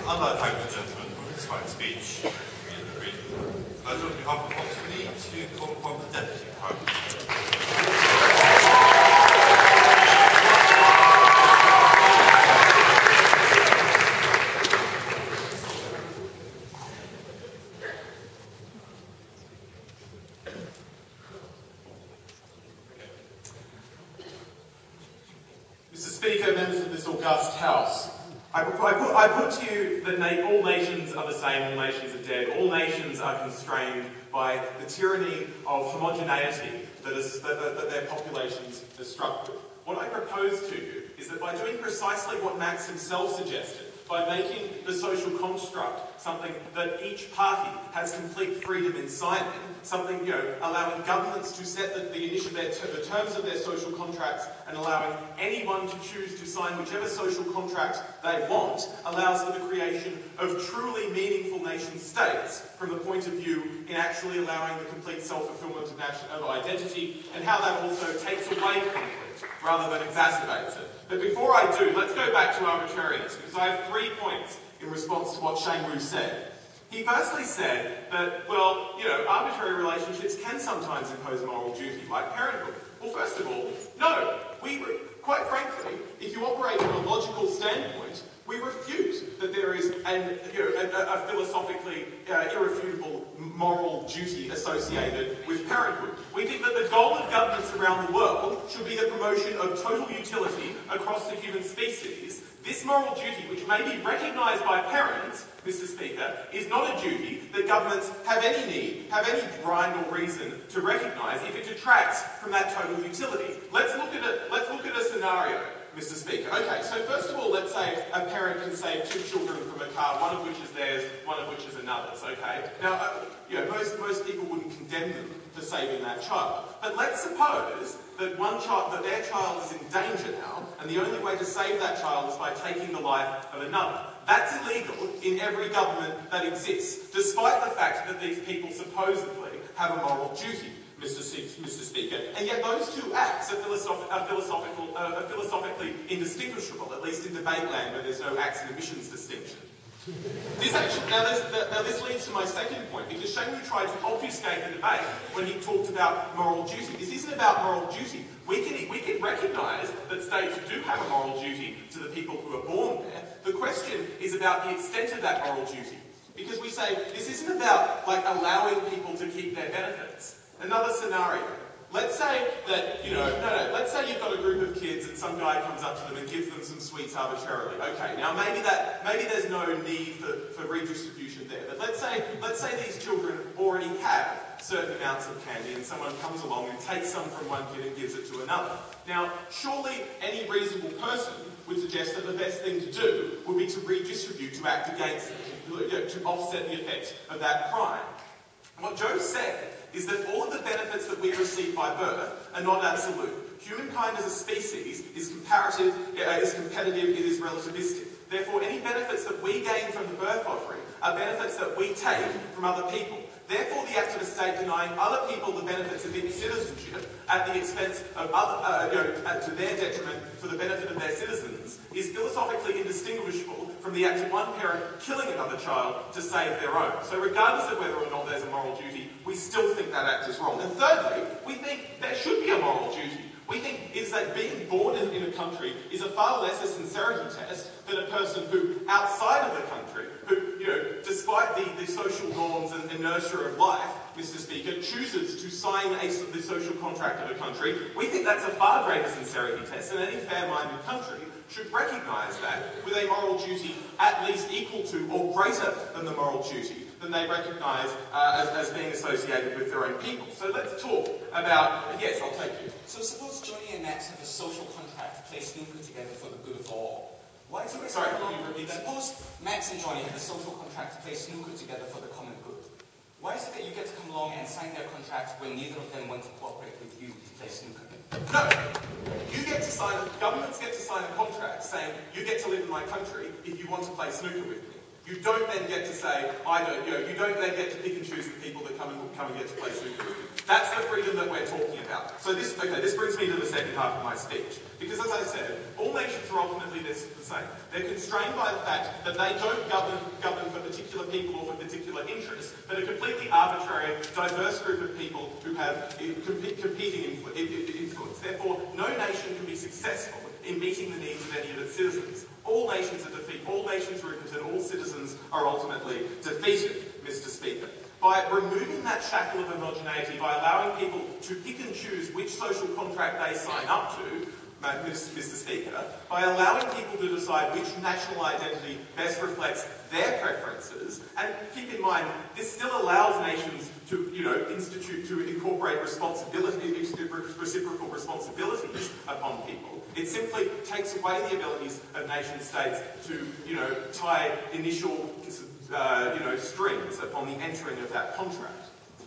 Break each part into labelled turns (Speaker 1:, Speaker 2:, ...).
Speaker 1: and I thank the gentleman for his fine speech. I don't have the opportunity to call upon the Deputy Prime Minister.
Speaker 2: Mr. Speaker, members of this august House, I put to you that all nations are the same, all nations are dead, all nations are constrained by the tyranny of homogeneity that their populations are struck with. What I propose to you is that by doing precisely what Marx himself suggested, by making the social construct something that each party has complete freedom in signing, something, allowing governments to set the terms of their social contracts and allowing anyone to choose to sign whichever social contract they want, allows for the creation of truly meaningful nation states from the point of view in actually allowing the complete self-fulfillment of identity, and how that also takes away conflict rather than exacerbates it. But before I do, let's go back to arbitrariness, because I have 3 points in response to what Shane Wu said. He firstly said that, well, arbitrary relationships can sometimes impose moral duty, like parenthood. Well, first of all, no. Quite frankly, if you operate from a logical standpoint, we refute that there is a philosophically irrefutable moral duty associated with parenthood. We think that the goal of governments around the world should be the promotion of total utility across the human species. This moral duty, which may be recognised by parents, Mr. Speaker, is not a duty that governments have any grind or reason to recognise if it detracts from that total utility. Let's look at a scenario, Mr. Speaker. Okay, so first of all, let's say a parent can save 2 children from a car, one of which is theirs, one of which is another's, okay? Now, most people wouldn't condemn them for saving that child. But let's suppose that their child is in danger now, and the only way to save that child is by taking the life of another. That's illegal in every government that exists, despite the fact that these people supposedly have a moral duty, Mr. Speaker. And yet those 2 acts are philosophically indistinguishable, at least in debate land where there's no acts and omissions distinction. This leads to my second point, because Shane Wu tried to obfuscate the debate when he talked about moral duty. This isn't about moral duty. We can recognise that states do have a moral duty to the people who are born there. The question is about the extent of that moral duty. Because we say, this isn't about allowing people to keep their benefits. Another scenario. Let's say that, let's say you've got a group of kids and some guy comes up to them and gives them some sweets arbitrarily. Okay, now maybe there's no need for redistribution there. But let's say these children already have certain amounts of candy and someone comes along and takes some from one kid and gives it to another. Now, surely any reasonable person would suggest that the best thing to do would be to redistribute, to act against it, to offset the effects of that crime. What Joe said is that all of the benefits that we receive by birth are not absolute. Humankind as a species is comparative, is competitive, it is relativistic. Therefore, any benefits that we gain from the birth lottery are benefits that we take from other people. Therefore, the act of a state denying other people the benefits of its citizenship at the expense of to their detriment for the benefit of their citizens is philosophically indistinguishable from the act of one parent killing another child to save their own. So regardless of whether or not there's a moral duty, we still think that act is wrong. And thirdly, we think there should be a moral duty. We think is that being born in a country is a far less a sincerity test than a person who, outside of the country, who, despite the social norms and inertia of life, Mr. Speaker, chooses to sign the social contract of a country. We think that's a far greater sincerity test, and any fair-minded country should recognise that with a moral duty at least equal to or greater than the moral duty than they recognise as being associated with their own people. So let's talk about, yes, I'll take you.
Speaker 3: So suppose Johnny and Max have a social contract to play snooker together for the good of all. Why is it
Speaker 2: Sorry, can you repeat that?
Speaker 3: Suppose Max and Johnny have a social contract to play snooker together for the common good. Why is it that you get to come along and sign their contract when neither of them want to cooperate with you to play snooker?
Speaker 2: No. Governments get to sign a contract saying, you get to live in my country if you want to play snooker with me. You don't then get to say, you don't then get to pick and choose the people that come and get to play snooker with you. That's the freedom that we're talking about. So this brings me to the second half of my speech. Because as I said, all nations are ultimately the same. They're constrained by the fact that they don't govern for particular people or for particular interests, but a completely arbitrary, diverse group of people who have competing influence. Therefore, no nation can be successful in meeting the needs of any of its citizens. All nations are defeated, all nations are impotent, all citizens are ultimately defeated, Mr. Speaker. By removing that shackle of homogeneity, by allowing people to pick and choose which social contract they sign up to, Mr. Speaker, by allowing people to decide which national identity best reflects their preferences, and keep in mind, this still allows nations to, incorporate reciprocal responsibilities upon people. It simply takes away the abilities of nation states to, tie initial, strings upon the entering of that contract.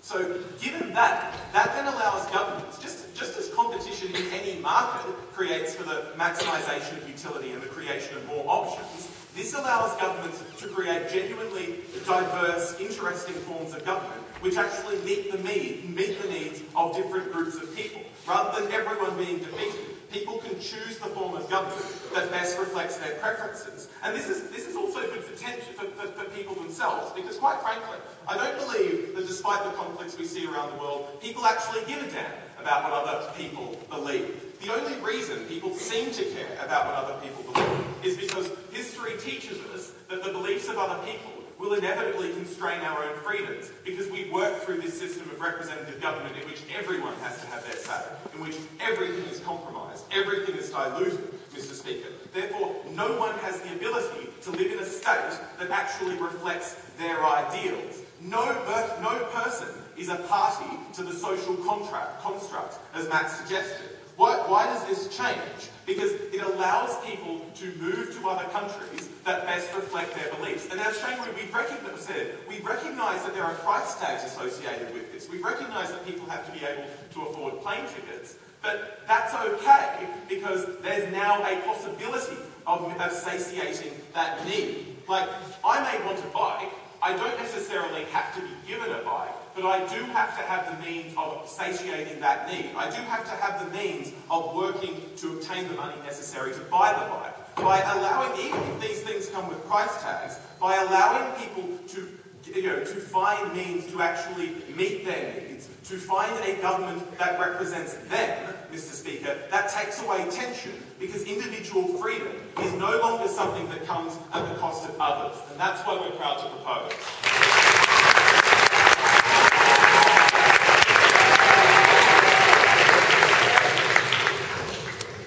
Speaker 2: So, given that then allows governments, just as competition in any market creates for the maximisation of utility and the creation of more options, this allows governments to create genuinely diverse, interesting forms of government which actually meet the needs of different groups of people. Rather than everyone being defeated, people can choose the form of government that best reflects their preferences. And this is also good for people themselves, because quite frankly, I don't believe that despite the conflicts we see around the world, people actually give a damn about what other people believe. The only reason people seem to care about what other people believe is because history teaches us that the beliefs of other people will inevitably constrain our own freedoms, because we work through this system of representative government in which everyone has to have their say, in which everything is compromised, everything is diluted, Mr. Speaker. Therefore, no one has the ability to live in a state that actually reflects their ideals. No person is a party to the social construct, as Matt suggested. Why does this change? Because it allows people to move to other countries that best reflect their beliefs. And as Shane, we recognise that there are price tags associated with this. We recognise that people have to be able to afford plane tickets. But that's okay, because there's now a possibility of satiating that need. Like, I may want a bike, I don't necessarily have to be given a bike, but I do have to have the means of satiating that need. I do have to have the means of working to obtain the money necessary to buy the bike. By allowing, even if these things come with price tags, by allowing people to find means to actually meet their needs, to find a government that represents them, Mr. Speaker, that takes away tension, because individual freedom is no longer something that comes at the cost of others. And that's what we're proud to propose.